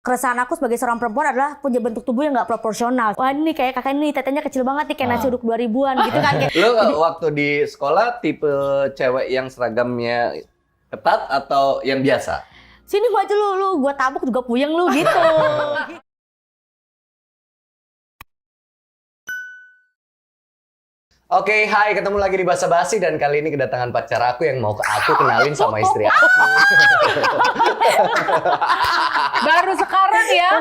keresahan aku sebagai seorang perempuan adalah punya bentuk tubuh yang nggak proporsional. Wah ini kayak kakak ini tetenya kecil banget nih kayak nasi uduk 2000-an gitu kan. Lu waktu di sekolah tipe cewek yang seragamnya ketat atau yang biasa? Sini maju lu gua tabuk juga puyeng lu gitu. Oke, hai, ketemu lagi di Basa Basi dan kali ini kedatangan pacar aku yang mau aku kenalin sama istri aku. Baru sekarang ya,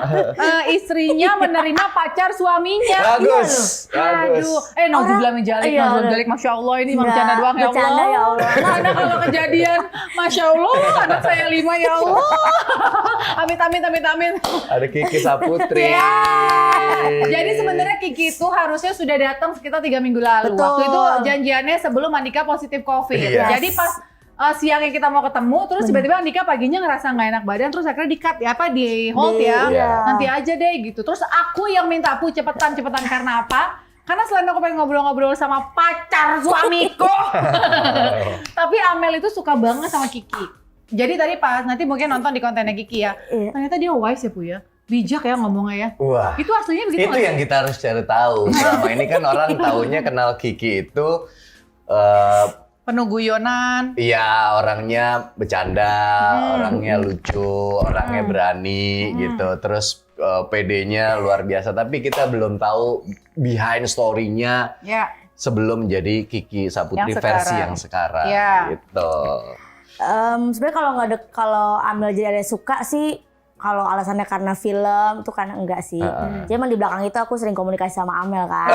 istrinya menerima pacar suaminya. Bagus, bagus. Aduh, nauzubillah min dzalik, nauzubillah min dzalik. Masya Allah, ini mah bercanda doang ya Allah. Bercanda ya Allah. Karena kalau kejadian, Masya Allah, anak saya 5 ya Allah. Amit, amit, amit, amit. Ada Kiki Saputri. Ya. Jadi sebenarnya Kiki itu harusnya sudah datang sekitar 3 minggu lalu. Betul. Waktu itu janjiannya sebelum Andika positif COVID. Yes. Jadi pas siangnya kita mau ketemu, terus tiba-tiba Andika paginya ngerasa nggak enak badan, terus akhirnya di-cut ya, di hold ya. Iya. Nanti aja deh gitu. Terus aku yang minta aku cepetan karena apa? Karena selain aku pengen ngobrol-ngobrol sama pacar suamiku, tapi Amel itu suka banget sama Kiki. Jadi tadi pas nanti mungkin nonton di kontennya Kiki ya, ternyata dia wise ya Bu ya. Bijak ya ngomongnya ya. Wah. Itu aslinya begitu. Itu yang kita harus cari tahu. Selama ini kan orang taunya kenal Kiki itu penuh guyonan. iya, orangnya bercanda, orangnya lucu, orangnya berani gitu. Terus PD-nya luar biasa, tapi kita belum tahu behind story-nya sebelum jadi Kiki Saputri versi yang sekarang gitu. Sebenarnya kalau Amel jadi ada suka sih, kalau alasannya karena film itu kan enggak sih. Jadi emang di belakang itu aku sering komunikasi sama Amel kan.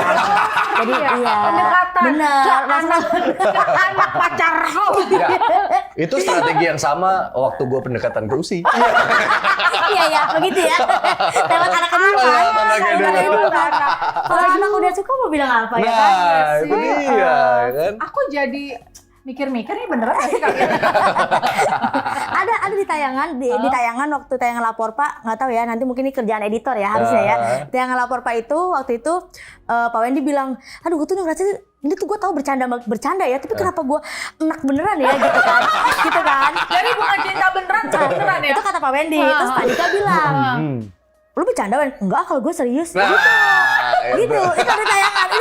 Jadi iya. Pendekatan. Bener. Ke anak pacarku. Ya, itu strategi yang sama waktu gue pendekatan ke Usi. Iya ya, begitu ya. Lewat anaknya dulu kan. Lewat anaknya dulu. Kalau anak udah suka mau bilang apa ya kan? Nah, itu dia kan. Aku jadi mikir-mikir nih beneran gak sih kalian? Ada di tayangan di tayangan waktu tayangan Lapor Pak, nggak tahu ya, nanti mungkin ini kerjaan editor ya harusnya ya. Tayangan Lapor Pak itu waktu itu Pak Wendy bilang, aduh gue tuh ngerasa ini tuh gue tahu bercanda ya, tapi kenapa gue enak beneran ya gitu kan. Jadi bukan cinta beneran ya? Itu kata Pak Wendy. Terus Pak Dika bilang, lu bercanda Wen? Enggak, kalau gue serius. Gitu, itu ada tayangan.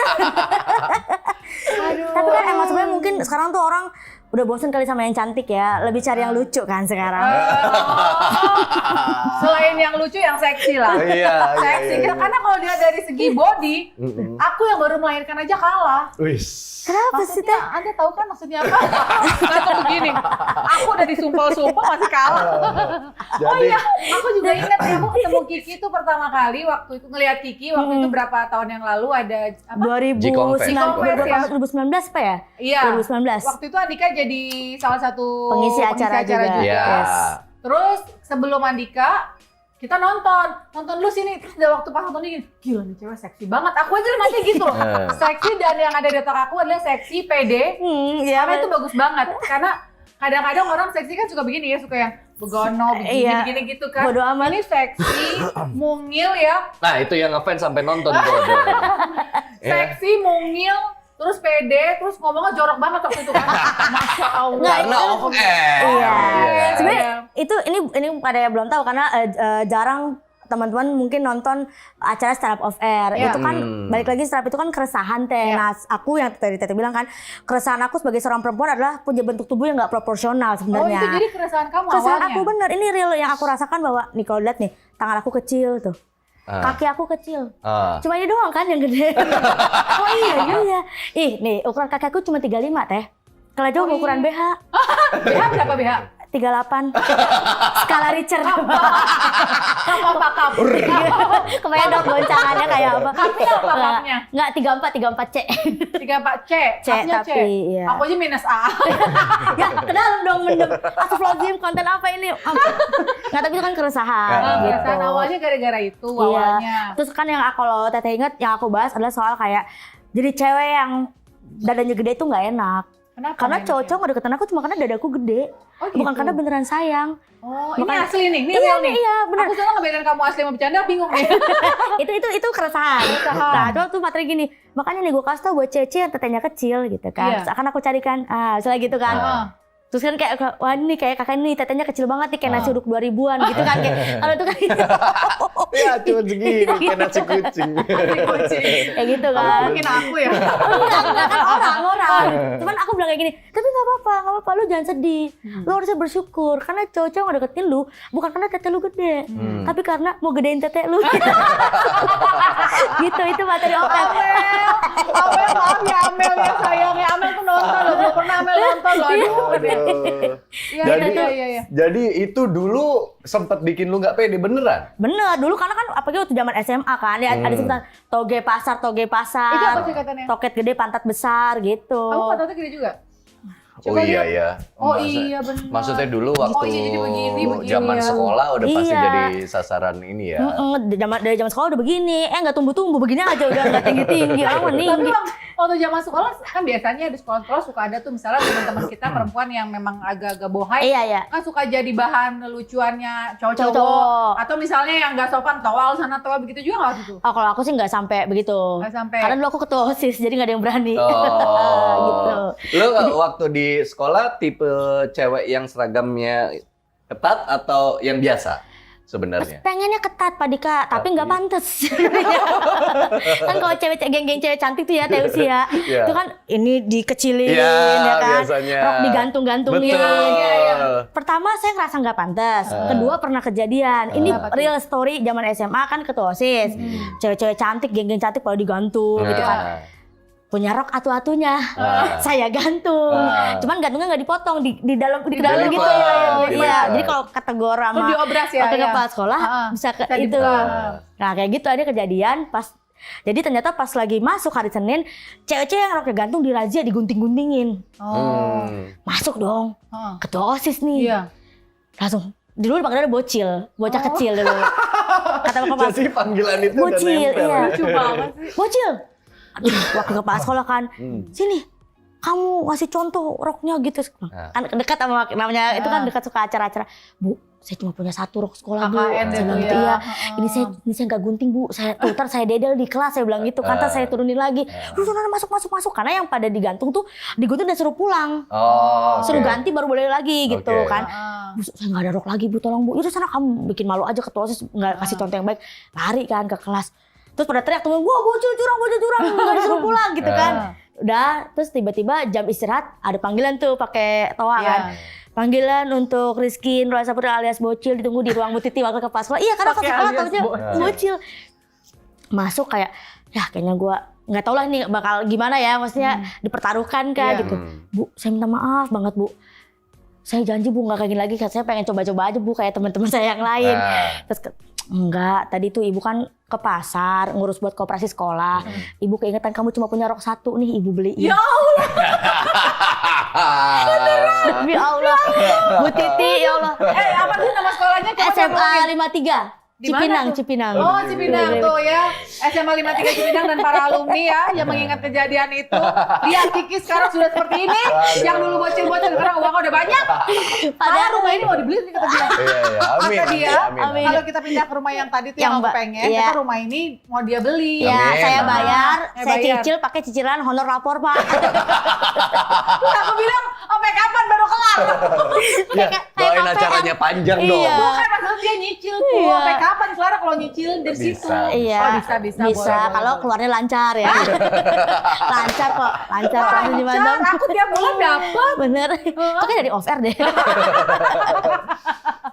Tapi kan emang sebenarnya mungkin sekarang tuh orang udah bosen kali sama yang cantik ya, lebih cari yang lucu kan sekarang. Selain yang lucu, yang seksi lah. Seksi. Karena kalau dia dari segi body, aku yang baru melahirkan aja kalah. Kenapa sih Teh? Anda tahu kan maksudnya apa? Atau begini, aku udah disumpel-sumpel masih kalah. Oh iya, aku juga ingat ya, aku ketemu Kiki itu pertama kali waktu itu ngelihat Kiki waktu itu berapa tahun yang lalu ada apa? 2019 Pak ya? Iya. 2019. Waktu itu Andika jadi salah satu pengisi acara juga. Yes. Terus sebelum Andika kita nonton lu sini, terus waktu pas nonton ini, gila nih cewek seksi banget. Aku aja masih gitu loh. Seksi dan yang ada di otak aku adalah seksi, pede. Karena itu bagus banget. Karena kadang-kadang orang seksi kan suka begini ya, suka yang begono, begini gitu kan. Bodo amat. Ini seksi, mungil ya. Nah, itu yang ngefans sampai nonton tuh. Seksi, mungil, terus pede, terus ngomongnya jorok banget waktu itu kan. Masya Allah. Karena Iya. Sebenarnya ini pada yang belum tahu karena jarang teman-teman mungkin nonton acara Stand Up Off Air. Itu kan balik lagi Stand Up itu kan keresahan Teh. Nah, aku yang tadi Tete bilang kan, keresahan aku sebagai seorang perempuan adalah punya bentuk tubuh yang nggak proporsional sebenarnya. Oh, itu jadi keresahan kamu keresahan awalnya? aku bener, ini real yang aku rasakan bahwa nih kalau lihat nih, tangan aku kecil tuh. Kaki aku kecil. Cuma ini doang kan yang gede. Oh iya. Ih, nih ukuran kaki aku cuma 35 Teh. Kalau jauh ukuran BH. BH berapa BH? 38. Skala Richter. Kap. Kebayang dong goncangannya kayak apa? Kapnya apa kapnya? Enggak, 34 C. 34 C. Kapnya C. Tapi iya. Aku aja minus A. Ya, ke dalam dong mendem. Astagfirullahaladzim, konten apa ini? Enggak, tapi itu kan keresahan gitu. Keresahan awalnya gara-gara itu awalnya. Terus kan yang kalau Teteh ingat yang aku bahas adalah soal kayak jadi cewek yang dadanya gede itu nggak enak. Kenapa? Karena cowok-cowok nggak deketin aku cuma karena dadaku gede. Oh, gitu? Bukan karena beneran sayang. Oh, Makanya, ini asli nih, ini iya, real nih. Iya, benar. Aku soalnya ngebedain kamu asli sama bercanda, bingung nih. itu keresahan. Nah, cuma tuh materi gini. Makanya nih gue kasih tau buat cewek yang tetenya kecil gitu kan. Iya. Terus akan aku carikan, misalnya gitu kan. Terus kan kayak, wah ini kayak kakak ini tetenya kecil banget nih, kayak nasi uduk 2000-an gitu kan. Kalau itu kan Ya cuma segini, kayak nasi kucing. kayak gitu kan. Mungkin aku ya. Enggak kan orang. Cuman aku bilang kayak gini, tapi nggak apa-apa, lu jangan sedih. Lu harusnya bersyukur, karena cowok-cowok yang deketin lu, bukan karena tete lu gede. Tapi karena mau gedein tete lu. Gitu, itu materi open. Amel, maaf ya Amel ya sayangnya. Amel tuh nonton loh, belum pernah Amel nonton loh. Aduh. Iya. Jadi itu dulu sempet bikin lu nggak pede beneran? Bener, dulu karena kan apalagi waktu zaman SMA kan, ya ada sebutan toge pasar. Itu apa sih katanya? Toket gede, pantat besar gitu. Kamu pantatnya gede juga? Oh iya ya. Oh iya benar. Maksudnya dulu waktu jadi begini zaman ya. sekolah udah pasti Iya. jadi sasaran ini ya. Dari zaman sekolah udah begini, nggak tumbuh begini aja udah nggak tinggi, orang Tapi meninggi. Bang, waktu zaman sekolah kan biasanya di sekolah-sekolah suka ada tuh misalnya teman-teman kita perempuan yang memang agak-agak bohai. Iya. Kan suka jadi bahan lucuannya cowok-cowok. Cowok. Atau misalnya yang nggak sopan towel sana towel begitu juga nggak waktu itu? Oh kalau aku sih nggak sampai begitu. Nggak sampai. Karena dulu aku ketua OSIS, jadi nggak ada yang berani. Oh. Gitu. Lu waktu di sekolah tipe cewek yang seragamnya ketat atau yang biasa sebenarnya? Pengennya ketat Pak Dika, tapi nggak pantas. Kan kalau geng-geng cewek cantik tuh ya, Teusi ya, Iya. itu kan ini dikecilin, Iya, ya kan, biasanya. rok digantung-gantungin. Betul. Iya. Pertama saya ngerasa nggak pantas, kedua pernah kejadian. Ini Apa tuh? real story zaman SMA kan ketua OSIS, cewek-cewek cantik, geng-geng cantik kalau digantung gitu kan. Punya rok atu-atunya, saya gantung. Cuman gantungnya nggak dipotong di dalam gitu Dilipat, ya. Iya. dilipat. Jadi kalau kategori Tuh sama diobras ya. wakil ya. kepala sekolah bisa ke Bisa itu. dibuka. Nah kayak gitu ada kejadian pas. Jadi ternyata pas lagi masuk hari Senin, cewek-cewek yang roknya gantung dirazia, digunting-guntingin. Oh. Masuk dong, Heeh. ketua OSIS nih. Iya. Langsung dulu dipanggilnya bocil, bocah kecil dulu. Kata kepala Jadi panggilan itu udah bocil, nempel iya. ya. Lucu banget sih. Bocil. Aduh, wakil kepala sekolah kan. Sini, kamu ngasih contoh roknya gitu. Kan dekat sama namanya itu kan dekat suka acara-acara. Bu, saya cuma punya satu rok sekolah, Bu. KKN Saya bilang itu gitu, ya. iya. Ini saya nggak gunting, Bu. Ntar saya dedel di kelas, saya bilang gitu. Kan ntar saya turunin lagi. Sana masuk. Karena yang pada digantung tuh digunting dan suruh pulang. Oh, Suruh oke. ganti baru boleh lagi gitu Oke. kan. Bu, saya nggak ada rok lagi, Bu, tolong, Bu. Itu sana kamu bikin malu aja ketua OSIS, nggak kasih contoh yang baik. Lari kan ke kelas. Terus pada teriak temen, wah bocil curang, nggak disuruh pulang gitu kan. Udah, terus tiba-tiba jam istirahat ada panggilan tuh pakai toa kan. Panggilan untuk Rizky Nurul Saputra alias Bocil ditunggu di ruang Bu Titi wakil kepala sekolah. Iya karena ke Pakai sekolah alias tahunya Bocil. Masuk kayak, ya kayaknya gue nggak tahu lah ini bakal gimana ya, maksudnya dipertaruhkan kan gitu. Bu, saya minta maaf banget, Bu. Saya janji, Bu, nggak kayak gini lagi. Saya pengen coba-coba aja, Bu, kayak teman-teman saya yang lain. Terus enggak, tadi tuh ibu kan ke pasar ngurus buat koperasi sekolah. Ibu keingetan kamu cuma punya rok satu nih, ibu beliin. Ya Allah. Demi Allah. Bu Titi, ya Allah. Apa sih nama sekolahnya? Coba SMA ngomongin. 53. Di mana tuh? Cipinang. Oh, Cipinang tuh ya. SMA 53 Cipinang dan para alumni ya yang mengingat kejadian itu. Lihat Kiki sekarang sudah seperti ini. Yang dulu bocil-bocil sekarang uangnya udah banyak. Padahal rumah ini mau dibeli nih kata dia. Iya, amin. Kata dia, Amin. kalau kita pindah ke rumah yang tadi tuh yang aku pengen, iya. kita rumah ini mau dia beli. Ya, Amin. saya bayar, Eh, saya bayar. cicil pakai cicilan honor lapor, Pak. Terus aku bilang, sampai kapan baru kelar? Ya, doain acaranya panjang dong. Iya. Bukan maksudnya dia nyicil tuh. Iya. Sampai kapan Clara kalau nyicil dari situ? Bisa. Iya. Oh, bisa. boleh. Kalau keluarnya lancar ya. Lancar kok. Langsung di Lancar, aku tiap bulan dapet. Bener. Itu kan dari off air deh.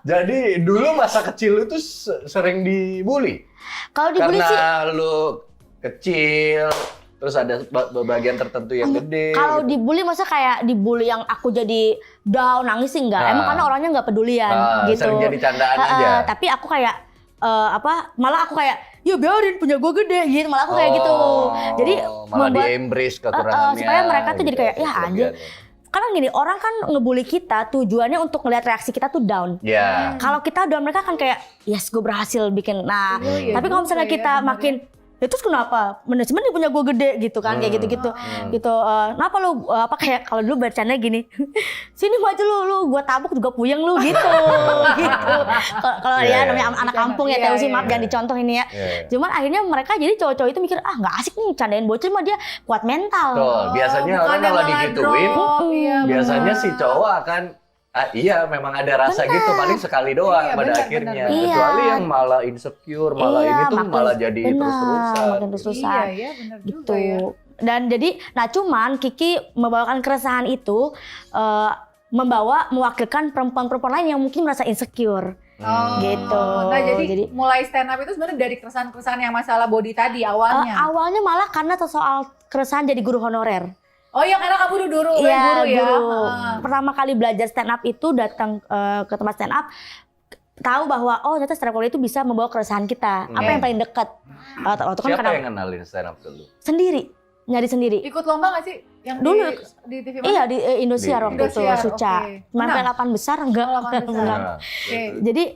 Jadi dulu masa kecil itu sering dibully? Kalau dibully sih, Karena lu kecil, terus ada bagian tertentu yang gede. kalau gitu. dibully masa kayak dibully yang aku jadi down nangis sih enggak. Emang karena orangnya nggak pedulian gitu. Sering jadi candaan aja. Tapi aku kayak malah aku kayak ya biarin punya gue gede gitu, malah aku kayak gitu. Jadi malah membuat di-embrace kekurangannya. supaya mereka tuh jadi kayak ya kelebihannya. anjir. Karena gini, orang kan ngebully kita tujuannya untuk ngeliat reaksi kita tuh down. Ya. Kalau kita down, mereka kan kayak yes gue berhasil bikin. Nah, Iya tapi kalau misalnya juga ya, kita bener makin Ya terus kenapa? Manajemen dia punya gue gede gitu kan, kayak gitu-gitu. Gitu, kenapa lu, kayak kalau dulu bercanda gini, sini maju lu gue tabuk juga puyeng lu gitu. Gitu. Kalau ya namanya anak kampung ya, tahu sih, maaf jangan dicontoh ini ya. Cuman akhirnya mereka jadi cowok-cowok itu mikir, nggak asik nih candain bocil, mah dia kuat mental. Tuh, biasanya orang kalau digituin, biasanya si cowok akan iya memang ada rasa gitu paling sekali doang pada akhirnya. Kecuali yang malah insecure, malah ini tuh malah jadi terus-terusan. Makin terus-terusan. Iya, benar gitu. juga ya. Dan jadi, nah cuman Kiki membawakan keresahan itu mewakilkan perempuan-perempuan lain yang mungkin merasa insecure. Gitu. Nah jadi mulai stand up itu sebenarnya dari keresahan-keresahan yang masalah body tadi awalnya. Awalnya malah karena soal keresahan jadi guru honorer. Oh iya, karena kamu guru Iya, ya. Pertama kali belajar stand up itu datang ke tempat stand up, tahu bahwa ternyata stand up comedy itu bisa membawa keresahan kita. Apa yang paling dekat? Waktu kan Siapa yang kenalin stand up dulu? Sendiri, nyari sendiri. Ikut lomba nggak sih? Yang Dulu di TV mana? Iya, di Indosiar waktu itu, Suca. Sampai 8 besar enggak? Jadi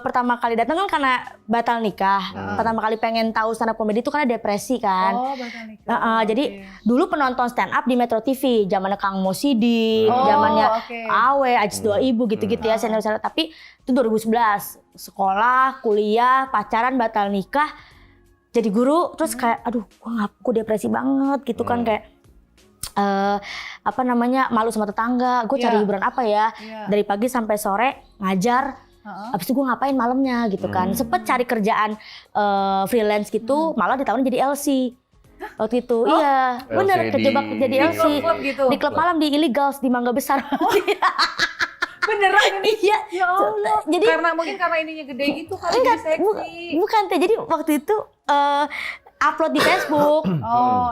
pertama kali datang kan karena batal nikah. Pertama kali pengen tahu stand up comedy itu karena depresi kan. Batal nikah. Jadi dulu penonton stand up di Metro TV, zamannya Kang Mosidi, zamannya Awe, Ajis Dua Ibu gitu-gitu ya, senior-senior. Tapi itu 2011, sekolah, kuliah, pacaran, batal nikah, jadi guru, terus kayak gue depresi banget gitu kan, kayak malu sama tetangga, gue cari hiburan apa ya, dari pagi sampai sore ngajar, abis itu gue ngapain malamnya gitu kan. Sempet cari kerjaan freelance gitu, malah ditawarin jadi LC waktu itu. Iya, bener, kejebak jadi LC di klub malam di Illegals di Mangga Besar. Beneran ini? Iya. Ya Allah. Jadi mungkin karena ininya gede gitu kali, jadi seksi. Bukan teh, jadi waktu itu upload di Facebook.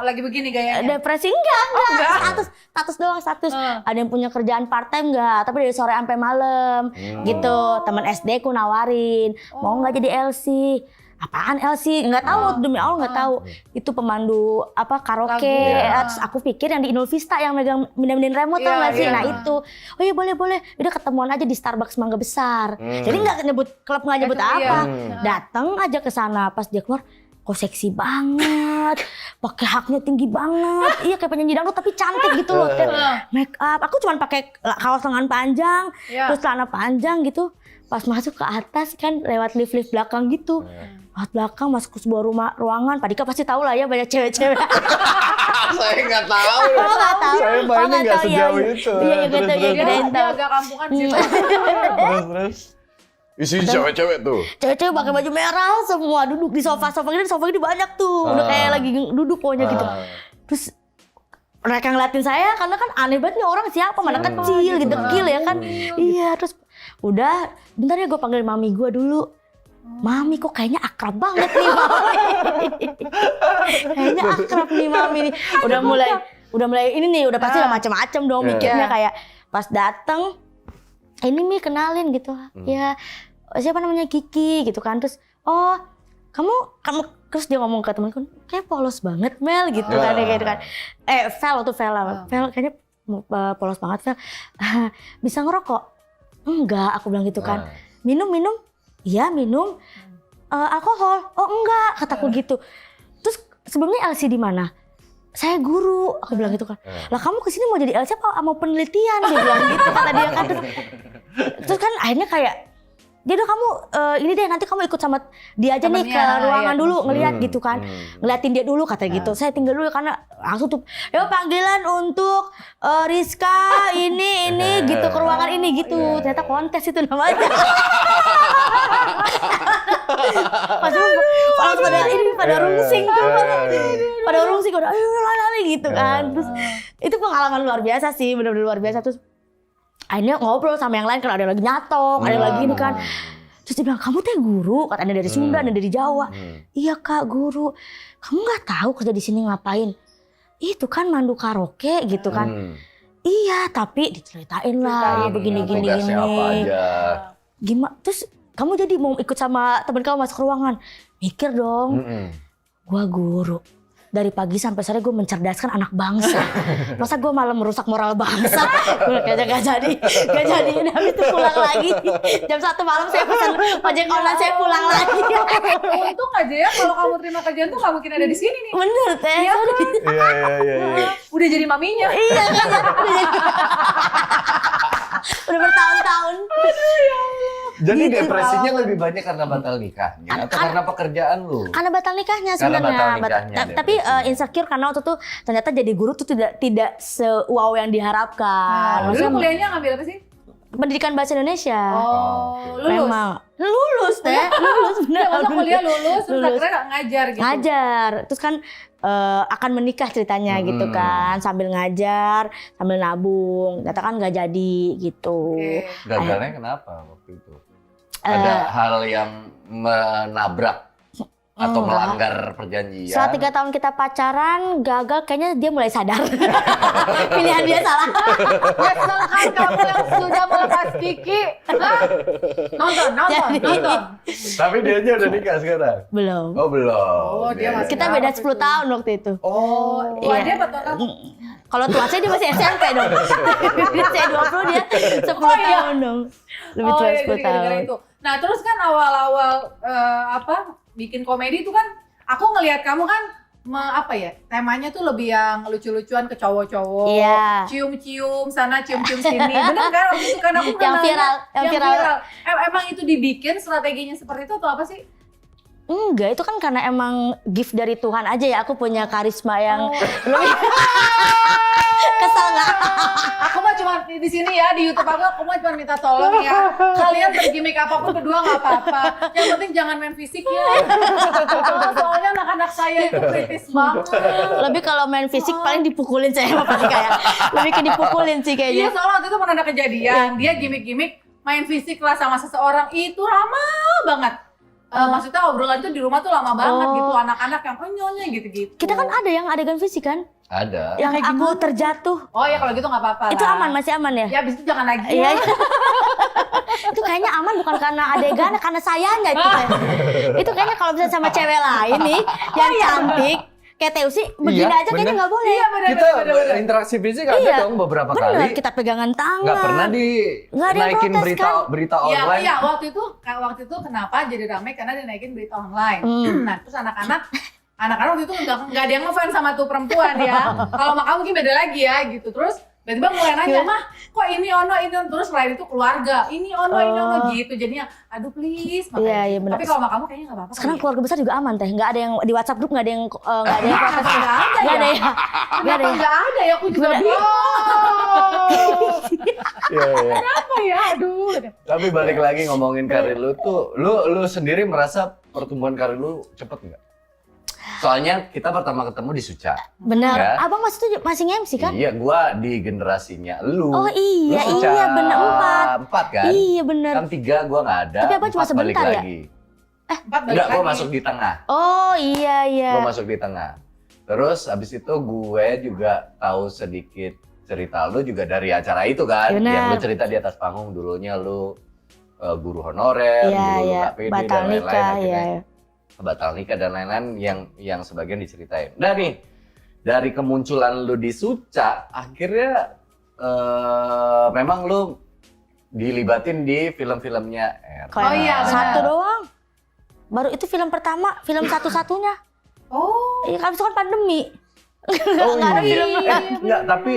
Lagi begini gayanya? Depresi enggak. Status doang, status. Ada yang punya kerjaan part time enggak, tapi dari sore sampai malam. Gitu. Teman SD ku nawarin, mau enggak jadi LC? Apaan LC? Enggak tahu, demi Allah enggak tahu. Itu pemandu karaoke. Terus aku pikir yang di Inul Vista yang megang mindahin remote tau enggak sih? Nah itu. Oh iya boleh. Udah ketemuan aja di Starbucks Mangga Besar. Jadi enggak nyebut klub, enggak nyebut apa. Datang aja ke sana, pas dia keluar, kok seksi banget, pakai haknya tinggi banget, iya kayak penyanyi dangdut tapi cantik gitu loh, make up. Aku cuma pakai kaos lengan panjang, terus celana panjang gitu. Pas masuk ke atas kan lewat lift belakang gitu, lewat belakang masuk ke sebuah ruangan. Pak Dika pasti tahu lah ya, banyak cewek-cewek. Saya nggak tahu. Saya mainnya nggak sejauh itu. Iya gitu ya, dia agak kampungan sih. Terus. Isi cewek-cewek tuh. Cewek-cewek pakai baju merah semua, duduk di sofa ini banyak tuh. Udah kayak lagi duduk pokoknya gitu. Terus mereka ngeliatin saya karena kan aneh banget nih orang siapa, mana kecil gitu, dekil ya kan. Iya, terus udah bentar ya gue panggil mami gue dulu. Mami kok kayaknya akrab banget nih mami. Kayaknya akrab nih mami nih. Udah mulai ini nih, udah pasti udah macam-macam dong mikirnya, kayak pas dateng ini Mi kenalin gitu. Ya siapa namanya Kiki gitu kan. Terus kamu terus dia ngomong ke temanku, kayak polos banget Mel gitu kan, kayak gitu kan. Vel kayaknya polos banget Vel. Bisa ngerokok? Enggak, aku bilang gitu kan. Minum? Iya minum. Alkohol? Oh enggak, kataku gitu. Terus sebelumnya LC di mana? Saya guru, aku bilang gitu kan. Lah kamu kesini mau jadi LC apa mau penelitian? Dia bilang gitu kata dia kan. Terus kan akhirnya kayak, dia udah kamu ini deh nanti kamu ikut sama dia aja nih ke ruangan dulu ngeliat gitu kan. Ngeliatin dia dulu katanya gitu. Saya tinggal dulu karena langsung tuh, yuk panggilan untuk Rizka ini gitu ke ruangan ini gitu. Ternyata kontes itu namanya. Pas pada rungsing tuh. Pada rungsing udah ayo lari gitu kan. Terus itu pengalaman luar biasa sih, benar-benar luar biasa. Terus akhirnya ngobrol sama yang lain kan, ada yang lagi nyatong, ada yang lagi ini kan. Terus dia bilang, kamu teh guru? Katanya dari Sunda, ada dari Jawa. Iya kak, guru. Kamu nggak tahu kerja di sini ngapain? Itu kan mandu karaoke gitu kan. Iya, tapi diceritain lah begini-gini. Apa aja. Gimana? Terus kamu jadi mau ikut sama temen kamu masuk ruangan? Mikir dong. Gua guru. dari pagi sampai sore gue mencerdaskan anak bangsa. Masa gue malah merusak moral bangsa? Gue kayaknya gak jadi. Udah habis itu pulang lagi. Jam 1 malam saya pesan ojek online, saya pulang lagi. Untung aja ya kalau kamu terima kerjaan tuh gak mungkin ada di sini nih. Bener teh. Iya kan? Iya. Udah jadi maminya. Iya kan? Udah bertahun-tahun. Jadi Gitu, depresinya lebih banyak karena batal nikahnya atau karena pekerjaan lu? Karena batal nikahnya Karena sebenarnya. batal nikahnya, Tapi insecure karena waktu itu ternyata jadi guru tuh tidak se-wow yang diharapkan. Dulu kuliahnya ngambil apa sih? Pendidikan bahasa Indonesia. Oh, lulus. Memang lulus teh, lulus bener. Ya, masa kuliah lulus, terus Lulus. akhirnya ngajar gitu. Ngajar, terus kan akan menikah ceritanya gitu kan, sambil ngajar, sambil nabung. Ternyata kan nggak jadi gitu. Oke. Gagalnya kenapa waktu itu? Ada hal yang menabrak atau melanggar perjanjian? Setelah 3 tahun kita pacaran, gagal, kayaknya dia mulai sadar. Pilihan dia salah. Nyesel kan kamu yang sudah melepas Kiki? Hah? Nonton. Tapi dianya udah nikah sekarang? Belum. Oh belum. Oh, dia masih Kita beda 10 tahun waktu itu. Oh. Tua Iya. dia apa tua kamu? Kalau tua saya dia masih SMP dong. Saya 20, dia 10 tahun dong. Lebih tua iya, 10 jadi gara-gara tahun. itu. Nah terus kan awal-awal bikin komedi itu kan aku ngelihat kamu kan temanya tuh lebih yang lucu-lucuan ke cowok-cowok, Iya. cium-cium sana, cium-cium sini, bener kan? Waktu itu kan aku Yang nanya, viral. Emang itu dibikin strateginya seperti itu atau apa sih? Enggak, itu kan karena emang gift dari Tuhan aja ya. Aku punya karisma yang kesel nggak? Aku mah cuma di sini ya di YouTube aku mah cuma minta tolong ya. Kalian bergimik apapun berdua nggak apa-apa. Yang penting jangan main fisik ya. Soalnya anak-anak saya itu kritis banget. Lebih kalau main fisik paling dipukulin saya sama Pak Dika ya. Lebih ke dipukulin sih Iya, kayaknya. soalnya waktu itu pernah ada kejadian, dia gimik-gimik main fisik lah sama seseorang, itu lama banget. Maksudnya obrolan itu di rumah tuh lama banget gitu, anak-anak yang nyonya gitu-gitu. Kita kan ada yang adegan fisik kan? Ada. Yang kayak aku terjatuh. Oh ya kalau gitu nggak apa-apa Itu lah. aman, masih aman ya? Ya abis itu jangan lagi Iya. ya. Itu kayaknya aman bukan karena adegan, karena sayanya itu. Itu kayaknya kalau bisa sama cewek lain nih yang cantik kayak Teusi begini Iya, aja kayaknya bener. nggak boleh. Iya benar Kita benar. interaksi fisik ada Iya. dong beberapa Bener, kali. kita pegangan tangan. Nggak pernah Nggak ada yang dinaikin protes, berita kan? berita Iya, online. iya waktu itu kenapa jadi ramai karena dinaikin berita online. Nah, terus anak-anak waktu itu nggak ada yang ngefans sama tuh perempuan ya. Kalau sama kamu mungkin beda lagi ya gitu. Terus tiba-tiba mulai nanya, mah kok ini ono terus selain itu keluarga ini ono gitu. Jadinya aduh please. Iya, benar. Tapi kalau sama kamu kayaknya nggak apa-apa. Sekarang keluarga besar juga aman teh, nggak ada yang di WhatsApp grup, nggak ada yang protes. Nggak ada ya. Nggak ada ya. Nggak ada ya, aku juga bingung. Iya, iya. Apa ya, aduh. Tapi balik lagi ngomongin karir lu tuh, lu sendiri merasa pertumbuhan karir lu cepet nggak? Soalnya kita pertama ketemu di Suca. Benar. Ya. Abang masih nge-MC kan? Iya, gua di generasinya lu. Oh iya, Lu Suca iya benar 4. 4 kan? Iya benar. Kan 3 gua nggak ada. Tapi abang cuma 4 balik sebentar ya? lagi. 4 balik Enggak, gua lagi. masuk di tengah. Oh iya. Gue masuk di tengah. Terus abis itu gue juga tahu sedikit cerita lu juga dari acara itu kan. Benar. Yang lu cerita di atas panggung dulunya lu guru honorer, Iya, dulu lu iya. KPD Batal dan lain-lain. nikah, Akhirnya iya. batal nikah dan lain-lain yang sebagian diceritain. Nah nih, dari kemunculan lu di Suca, akhirnya memang lu dilibatin di film-filmnya Erna. Oh iya, benar. Satu doang. Baru itu film pertama, film satu-satunya. Oh. Iya kan itu kan pandemi. Oh Nggak ada iya. film. Enggak, tapi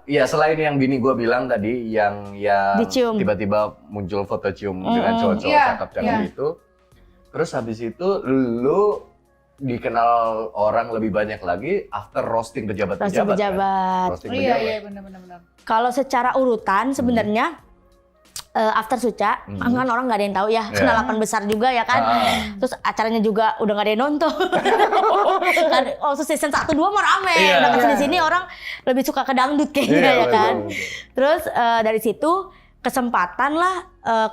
ya selain yang bini gue bilang tadi yang Dicium. tiba-tiba muncul foto cium dengan cowok-cowok Iya, cakep-cakep iya. itu. Terus habis itu lu dikenal orang lebih banyak lagi after roasting pejabat-pejabat. Roasting pejabat. Kan? Roasting Iya, pejabat. iya benar. Kalau secara urutan sebenarnya after Suca, kan orang nggak ada yang tahu ya, Iya. 8 besar juga ya kan. Terus acaranya juga udah nggak ada yang nonton. Kan waktu season 1, 2 mah rame. Iya. Udah kesini sini orang lebih suka ke dangdut kayaknya Iya, ya kan. betul. Terus dari situ kesempatan lah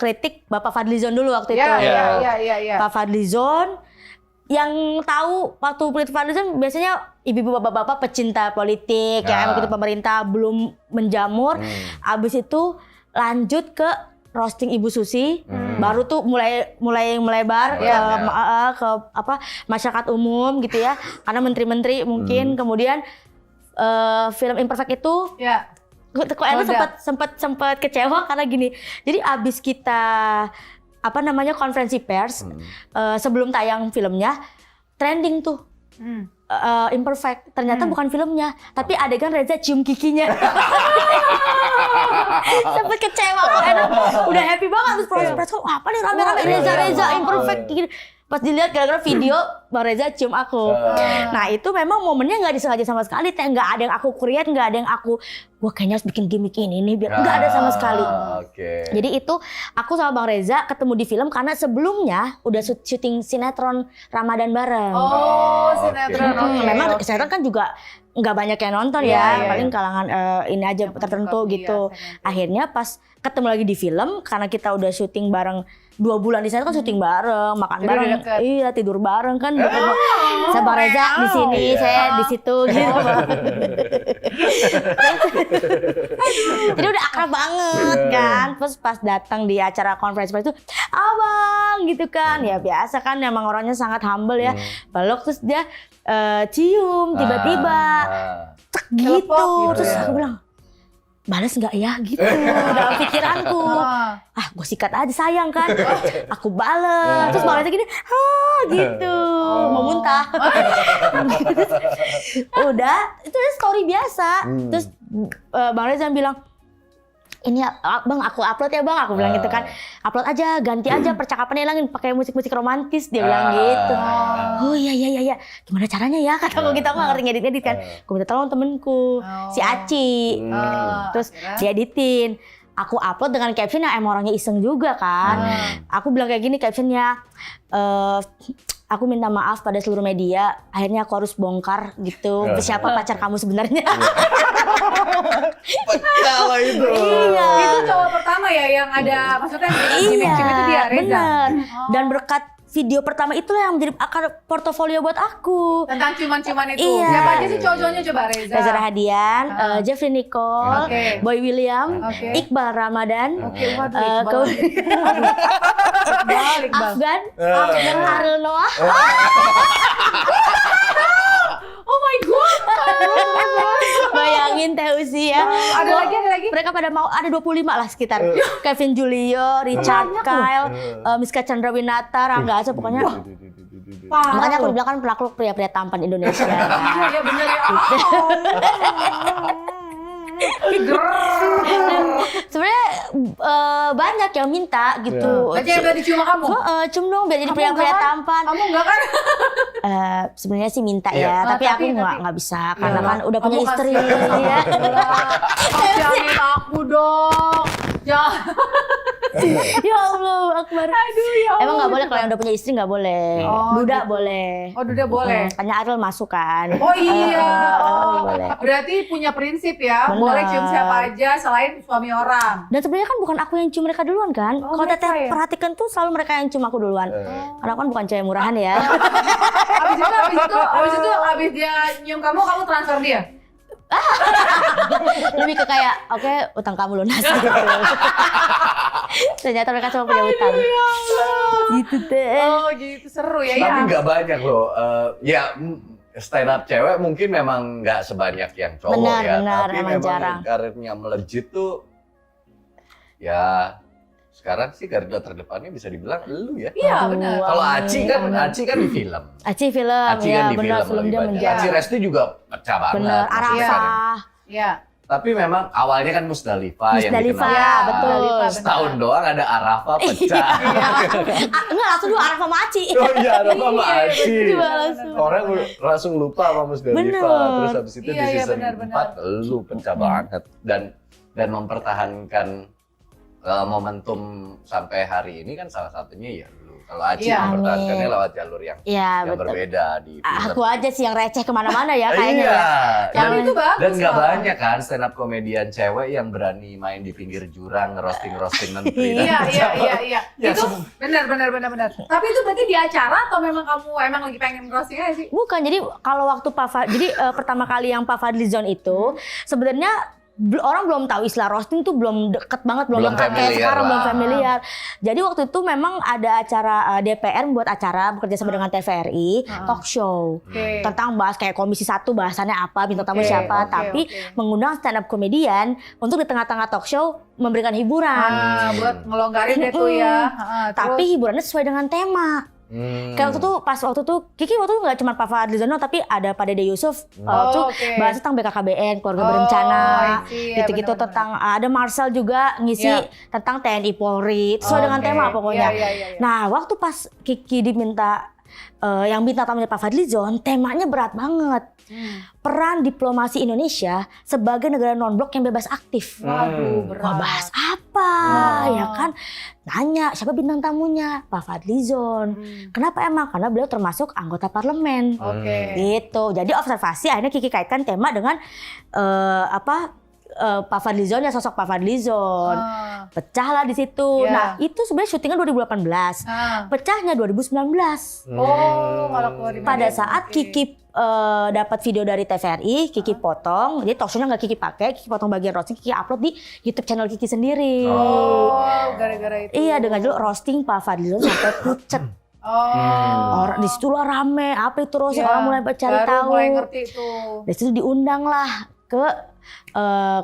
kritik Bapak Fadlizon dulu waktu itu. Iya. Pak Fadlizon yang tahu waktu politik Fadlizon biasanya ibu-ibu bapak-bapak pecinta politik yang emang itu pemerintah belum menjamur. Abis itu lanjut ke roasting Ibu Susi, baru tuh mulai melebar ke apa masyarakat umum gitu ya, karena menteri-menteri mungkin kemudian film Imperfect itu kok Ella sempat kecewa karena gini. Jadi abis kita konferensi pers sebelum tayang filmnya trending tuh Imperfect. Ternyata bukan filmnya, tapi adegan Reza cium giginya. Sempat kecewa kok Ella. Udah happy banget terus proses apa nih rame-rame Reza Imperfect gitu. Pas dilihat gara-gara video Bang Reza cium aku. Nah itu memang momennya nggak disengaja sama sekali. Nggak ada yang aku create, nggak ada yang gua kayaknya harus bikin gimmick ini nih biar nggak ada sama sekali. Jadi itu aku sama Bang Reza ketemu di film karena sebelumnya udah syuting sinetron Ramadan bareng. Sinetron. Memang sinetron kan juga nggak banyak yang nonton paling kalangan ini aja tertentu gitu. Akhirnya pas ketemu lagi di film karena kita udah syuting bareng 2 bulan di sana kan syuting bareng, makan bareng, tidur bareng kan. Saya Bang Reza di sini, saya di situ gitu. Jadi udah akrab banget kan. Terus pas datang di acara konferensi pers itu, abang gitu kan. Ya biasa kan, emang orangnya sangat humble ya. Peluk terus dia cium tiba-tiba, cek gitu. Terus aku bilang, balas nggak ya gitu dalam pikiranku. Gue sikat aja sayang kan. Aku balas. Terus balasnya gini, gitu. Mau muntah. Udah, itu story biasa. Terus Bang Reza bilang, ini bang aku upload ya bang, aku bilang gitu kan, upload aja, ganti aja percakapannya, hilangin pakai musik-musik romantis, dia bilang gitu. Oh iya, gimana caranya ya, kata gue gitu, aku gak ngerti ngedit kan, gue minta tolong temenku, si Aci, terus dia editin, aku upload dengan caption yang emang orangnya iseng juga kan, aku bilang kayak gini captionnya, aku minta maaf pada seluruh media, akhirnya aku harus bongkar gitu, siapa pacar kamu sebenarnya. Kalau itu. Iya. Itu cowok pertama ya yang ada, maksudnya cimik-cimik itu dia, Reza. Bener. Dan berkat video pertama itulah yang menjadi akar portofolio buat aku. Tentang ciuman-ciuman itu. Iya. Siapa aja sih cowok-cowoknya coba Reza? Reza Rahadian, Jeffrey Nicole, Boy William, Iqbal Ramadan, Afgan, Ariel Noah. Oh my god. Bayangin Teh Uzi ya. Ada lagi. Mereka pada mau ada 25 lah sekitar. Kevin Julio, Richard Kyle, Miska Chandrawinata, Rangga Asa pokoknya. Makanya aku bilang kan penakluk pria-pria tampan Indonesia. Iya bener ya. Sebenarnya banyak yang minta gitu. Aja yang udah dicium kamu? Cium dong biar jadi pria-pria tampan. Kamu enggak kan? Sebenarnya sih minta ya, tapi aku nggak bisa karena kan udah punya istri. Ya. Jangan aku dong. Jangan. Ya Allah Akbar. Aduh ya Allah. Emang nggak boleh kalau yang udah punya istri nggak boleh. Duda gitu. boleh. Oh Duda boleh. Hanya Ariel masuk kan. Oh iya. Boleh. Berarti punya prinsip ya. Bener. Boleh cium siapa aja selain suami orang. Dan sebenarnya kan bukan aku yang cium mereka duluan kan. Kalau Teteh perhatikan tuh selalu mereka yang cium aku duluan. Karena aku kan bukan cewek murahan ya. Abis dia nyium kamu transfer dia? Lebih ke kayak, oke, utang kamu lunas gitu. Ternyata mereka cuma punya utang. Gitu deh. Oh gitu, seru ya. Tapi nggak banyak loh. Stand up cewek mungkin memang nggak sebanyak yang cowok ya. Benar, tapi emang memang jarang. karirnya melejit tuh, ya sekarang sih garda terdepannya bisa dibilang lu ya. Iya benar. Kalau Aci kan di film. Aci film, Aci ya kan di benar, film dia menjadi. Aci Resti juga pecah banget. Benar, maksudnya. Arafah. Iya. Tapi memang awalnya kan Musdalifah yang Musdalifah, dikenal. betul. Setahun doang ada Arafah pecah. Enggak, langsung dulu Arafah sama Aci. Oh iya, Arafah sama Aci. Coba langsung. Orang langsung lupa sama Musdalifah. Bener. Terus habis itu di season 4 lu pecah banget. Dan mempertahankan momentum sampai hari ini kan salah satunya ya lu. Kalau Aci mempertahankannya lewat jalur yang berbeda di film. Aku aja sih yang receh kemana-mana ya kayaknya. Iya. Tapi itu bagus. Dan nggak banyak kan stand up komedian cewek yang berani main di pinggir jurang ngerosting menteri. Iya. Itu benar. Tapi itu berarti di acara atau memang kamu emang lagi pengen roasting aja sih? Bukan, jadi kalau waktu jadi pertama kali yang Pak Fadlizon itu sebenarnya orang belum tahu istilah roasting tuh belum deket banget, belum Belum lengkap kayak familiar sekarang, belum lah. familiar. Jadi waktu itu memang ada acara DPR buat acara bekerja sama dengan TVRI talk show Oke. tentang bahas kayak Komisi 1 bahasannya apa, bintang tamu Oke, siapa, oke, tapi oke. mengundang stand up comedian untuk di tengah-tengah talk show memberikan hiburan. Buat ngelonggarin deh tuh ya. Tapi hiburannya sesuai dengan tema. Kayak waktu itu Kiki waktu itu nggak cuma Pak Fadlizono tapi ada Pak Dede Yusuf tuh oke. bahas tentang BKKBN, keluarga berencana, I see. Ya, gitu-gitu benar-benar. tentang ada Marcel juga ngisi Ya. tentang TNI Polri sesuai dengan Oke. tema pokoknya. Iya. Nah waktu pas Kiki diminta yang bintang tamunya Pak Fadlizon, temanya berat banget. Peran diplomasi Indonesia sebagai negara non-blok yang bebas aktif. Waduh, berat. Wah bahas apa ya kan? Nanya siapa bintang tamunya? Pak Fadlizon. Kenapa emang? Karena beliau termasuk anggota parlemen. Oke. Gitu. Jadi observasi akhirnya Kiki kaitkan tema dengan Pak Fadlizon ya, sosok Pak Fadlizon. Pecahlah di situ. Ya. Nah, itu sebenarnya syutingnya 2018. Pecahnya 2019. Malah keluar di Pada media. saat Oke. Kiki dapat video dari TVRI, Kiki potong. Jadi talk show-nya nggak Kiki pakai, Kiki potong bagian roasting, Kiki upload di YouTube channel Kiki sendiri. Gara-gara itu. Iya, dengan judul roasting Pak Fadlizon sampai pucet. Orang di situ lah rame, apa itu roasting, Ya, orang mulai cari baru tahu. mulai ngerti tuh. Dari situ diundang lah ke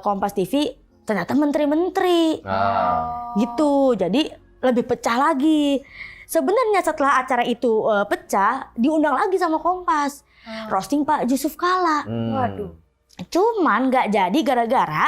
Kompas TV, ternyata menteri-menteri. Gitu, jadi lebih pecah lagi. Sebenarnya setelah acara itu pecah, diundang lagi sama Kompas. Roasting Pak Yusuf Kalla. Waduh. Cuman nggak jadi gara-gara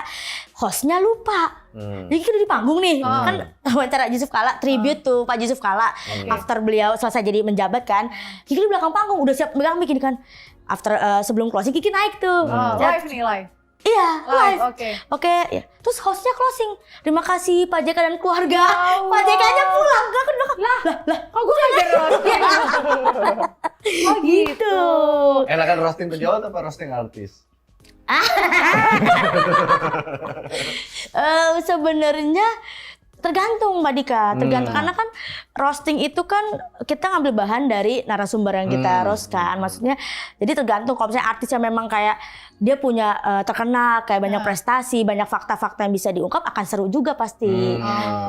hostnya lupa. Jadi kita di panggung nih, kan wawancara Yusuf Kalla, tribute tuh Pak Yusuf Kalla. After beliau selesai jadi menjabat kan, Kiki di belakang panggung udah siap megang mic ini kan. After sebelum closing Kiki naik tuh. Live nih, live. Iya, live. Oke. Oke, ya. Terus hostnya closing. Terima kasih Pak JK dan keluarga. Pak JK-nya pulang, gak kan belakang. Lah, Kok gue gak jadi roasting? oh gitu. Enakan roasting pejabat apa roasting artis? Sebenarnya tergantung Mbak Dika, tergantung karena kan roasting itu kan kita ngambil bahan dari narasumber yang kita roast kan, maksudnya jadi tergantung kalau misalnya artis yang memang kayak dia punya terkenal kayak banyak prestasi, banyak fakta-fakta yang bisa diungkap akan seru juga pasti,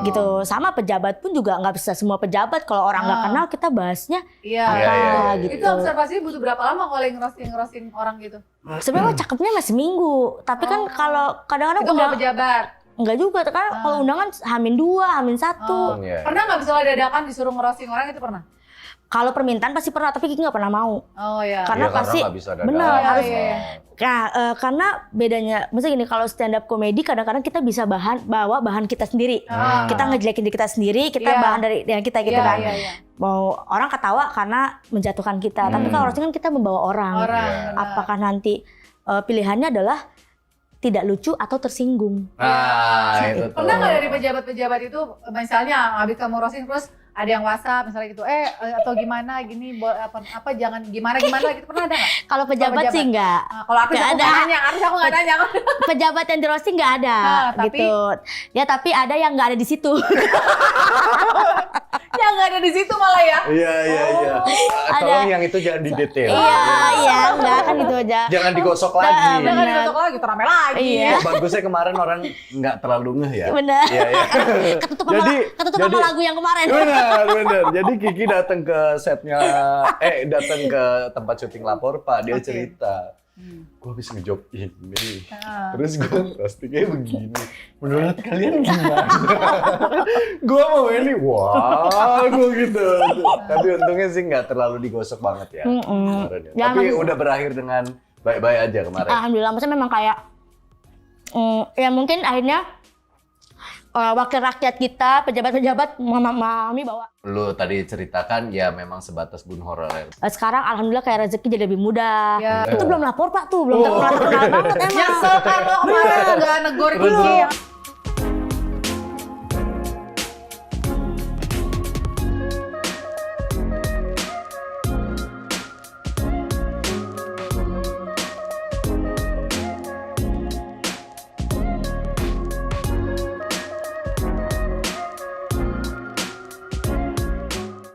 gitu. Sama pejabat pun juga nggak bisa semua pejabat kalau orang nggak kenal kita bahasnya apa gitu. Itu observasi butuh berapa lama kalau ngerosting orang gitu? Sebenarnya cakepnya masih seminggu, tapi kan kalau kadang-kadang Itu kalau pejabat. enggak juga, karena kalau undangan H-2, H-1. Pernah nggak misalnya dadakan disuruh ngerosting orang itu pernah? Kalau permintaan pasti pernah, tapi Kiki nggak pernah mau. Oh ya. Karena pasti nggak bisa dadakan. benar harus. Iya. Nah, karena bedanya, misalnya gini, kalau stand up komedi kadang-kadang kita bisa bawa bahan kita sendiri. Kita ngejelekin diri kita sendiri, kita bahan dari yang kita gitu kan. Mau orang ketawa karena menjatuhkan kita, tapi kalau roasting kan kita membawa orang. Benar. Apakah nanti pilihannya adalah tidak lucu atau tersinggung? Itu tuh. Pernah nggak dari pejabat-pejabat itu, misalnya habis kamu roasting terus ada yang WhatsApp misalnya gitu, atau gimana gini, apa jangan gimana gitu, pernah ada nggak? Kalau pejabat sih enggak. Kalau artis aku nggak nanya, aku nggak nanya. Pejabat yang di roasting nggak ada, tapi- gitu. Ya tapi ada yang nggak ada di situ. Yang nggak ada di situ malah ya. Iya. Tolong yang itu jangan didetail. Iya, enggak kan gitu aja. Jangan digosok lagi. Jangan ditutup lagi, rame lagi. Iya. Bagusnya kemarin orang nggak terlalu ngeh ya. Benar. Iya. Ketutup sama lagu yang kemarin. Benar. Jadi Kiki datang ke setnya, datang ke tempat syuting Lapor Pak, dia cerita. Gue habis ngejob ini, terus gue roastingnya begini. Menurut kalian gimana? Gue mau ini, wah, gue gitu. Tapi untungnya sih nggak terlalu digosok banget ya. Kemarin ya. Ya, Tapi udah berakhir dengan baik-baik aja kemarin. Alhamdulillah, maksudnya memang kayak ya mungkin akhirnya wakil rakyat kita, pejabat-pejabat memahami bahwa Lu tadi ceritakan ya memang sebatas bun horor. sekarang alhamdulillah kayak rezeki jadi lebih mudah. Ya. Itu belum lapor Pak tuh, belum terkenal banget emang. Nyesel kan lo kemarin nggak negor Kiki.